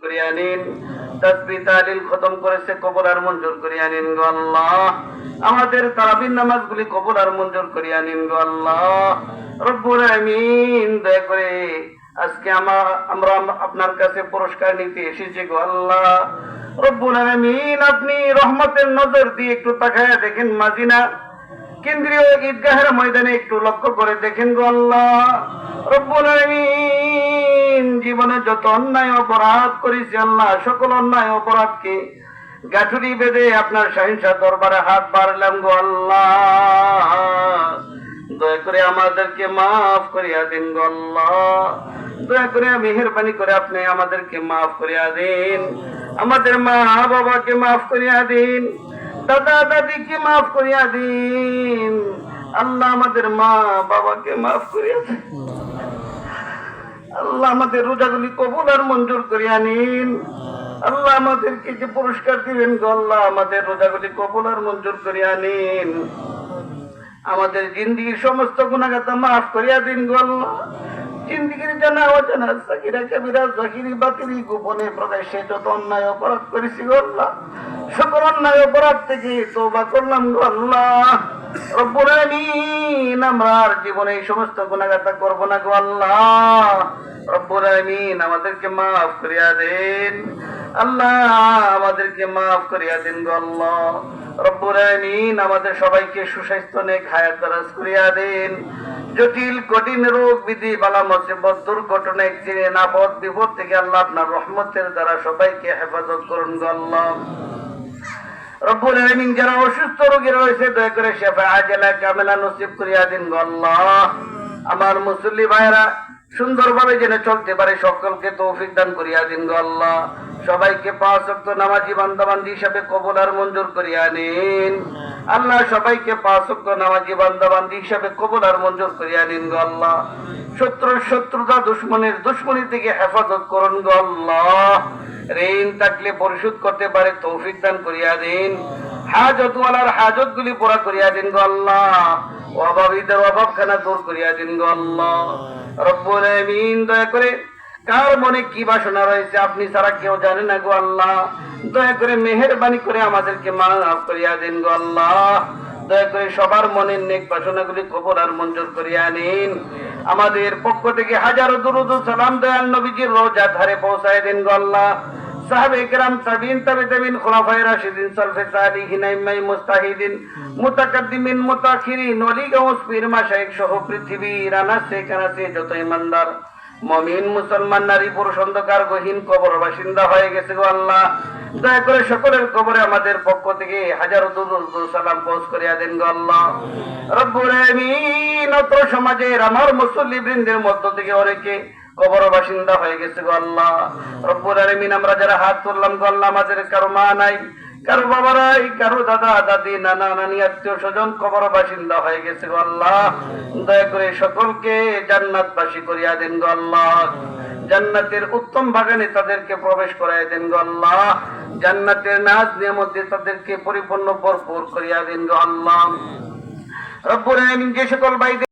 করিয়া নিন। তাসবিহ তাহলিল খতম করেছে, কবুল আর মঞ্জুর করিয়া নিন গো আল্লাহ। আমাদের তারাবির নামাজগুলি কবুল আর মঞ্জুর করিয়া নিন গো আল্লাহ রব্বুল আমিন। দয়া করে আজকে আমরা আপনার কাছে পুরস্কার নিতে এসেছি গো আল্লাহ রব্বুল আমিন। আপনি রহমতের নজর দিয়ে একটু তাকায়া দেখেন মাদিনা কেন্দ্রীয় ঈদগাহের ময়দানে একটু লক্ষ্য করে দেখেন গো আল্লাহ রব্বুল আমিন। জীবনে যত অন্যায় অপরাধ করেছি আল্লাহ, সকল অন্যায় অপরাধকে গাঠুরি বেঁধে আপনার শাহিনশাহ দরবারে হাত বাড়লাম গো আল্লাহ। দয়া করে আমাদেরকে মাফ করিয়া দিন গো আল্লাহ। দয়া করে মেহেরবানি করে আপনি আমাদেরকে মাফ করিয়া দিন। আমাদের মা বাবাকে মাফ করিয়া দিন, দাদা দাদিকে মাফ করিয়া দিন আল্লাহ। আমাদের মা বাবাকে মাফ করিয়া দিন আল্লাহ। আমাদের রোজাগুলি কবুল আর মঞ্জুর করিয়া নিন আল্লাহ। আমাদেরকে যে পুরস্কার দিবেন গো আল্লাহ, আমাদের রোজাগুলি কবুল আর মঞ্জুর করিয়া নিন। আমাদের জিন্দিগির সমস্ত গুনাহগাতা মাফ করিয়া দিন গো আল্লাহ। জিন্দিগির জানা অজানা সাকিরা কাবিরা জাহিরি বাতিলি গোপনে প্রকাশ্যে যত অন্যায় অপরাধ করেছি গো আল্লাহ, সকল অন্যায় অপরাধ থেকে তওবা করলাম গো আল্লাহ রব্বুল আমিন। আমরা আর জীবনে এই সমস্ত গুনাহগাতা করব না গো আল্লাহ রব্বুল আমিন। আমাদেরকে মাফ করিয়া দেন আল্লাহ, আমাদেরকে মাফ করিয়া দিন গো আল্লাহ রব্বুল আমিন। আমাদের সবাইকে সুস্বাস্থ্য নেক হায়াত দারাজ করিয়া দেন। জটিল কঠিন রোগ বিধি বালা মুসিবত দুর্ঘটনা অ্যাক্সিডেন্ট আপদ বিপদ থেকে আল্লাহ আপনার রহমতের দ্বারা সবাইকে হেফাজত করুন গো আল্লাহ রব্বুল আমিন। যারা অসুস্থ রোগী রয়েছে দয়া করে শিফা আজলা কামিলা নসিব করিয়া দিন গো আল্লাহ। আমার মুসল্লি ভাইরা সুন্দরভাবে যেন চলতে পারে সকলকে তৌফিক দান করিয়া দিন গো আল্লাহ। সবাইকে 5 ওয়াক্ত নামাজি বান্দাবান্দি হিসাবে কবুল আর মঞ্জুর করিয়া নিন আল্লাহ। সবাইকে 5 ওয়াক্ত নামাজি বান্দাবান্দি হিসাবে কবুল আর মঞ্জুর করিয়া নিন গো আল্লাহ। শত্রুতা দুশমনের দুশমনি থেকে হেফাজত করুন গো আল্লাহ। ঋণ থাকলে পরিশোধ করতে পারে তৌফিক দান করিয়া দিন। হাজতওয়ালার হাজত গুলি পুরা করিয়া দিন গো আল্লাহ। অভাবীদের অভাবখানা দূর করিয়া দিন গো আল্লাহ রব্বুল আমিন। দয়া করে কার মনে কি বাসনা রয়েছে আপনি ছাড়া কেউ জানে না গো আল্লাহ। দয়া করে মেহেরবানি করে আমাদেরকে মাফ করিয়া দিন গো আল্লাহ। দয়া করে সবার মনের নেক বাসনাগুলি কবুল আর মঞ্জুর করিয়া নিন। আমাদের পক্ষ থেকে হাজারো দুরূদ ও সালাম দয়াল নবীজির রওজা ধারে পৌঁছায় দিন গো আল্লাহ। সাহাবে কেরাম তাবিন তাবিন খুলাফায়ে রাশিদিন সালফে সালিহিন আইম্মায়ে মুস্তাহিদিন মুতাকাদ্দিমিন মুতাখিরিন ওলি গাউস পীর মাশায়েখ সহ পৃথিবীর আনাচে কানাচে যত ইমানদার মুমিন মুসলমান নারী পুরুষ অন্ধকার গহীন কবর বাসিন্দা হয়ে গেছে গো আল্লাহ। দয়া করে সকলের কবরে আমাদের পক্ষ থেকে হাজারো দুরূদ ও সালাম পৌঁছ করিয়া দেন গো আল্লাহ রব্বুল আমিন। অত্র সমাজের আমার মুসল্লি বৃন্দের মধ্য থেকে অনেকে কবর বাসিন্দা হয়ে গেছে গো আল্লাহ রব্বুল আমিন। আমরা যারা হাত তুললাম গো আল্লাহ, আমাদের কারো মা নাই, কারো বাবা নাই, কারো দাদা দাদি নানা নানি আত্মীয় স্বজন কবর বাসিন্দা হয়ে গেছে গো আল্লাহ। দয়া করে সকলকে জান্নাতবাসী করিয়া দেন গো আল্লাহ। জান্নাতের উত্তম বাগানে তাদেরকে প্রবেশ করাইয়া দেন গো আল্লাহ। জান্নাতের নাজ নিয়ামত দিয়ে তাদেরকে পরিপূর্ণ ভরপুর করিয়া দেন গো আল্লাহ রব্বুল আমিন। যে সকল ভাই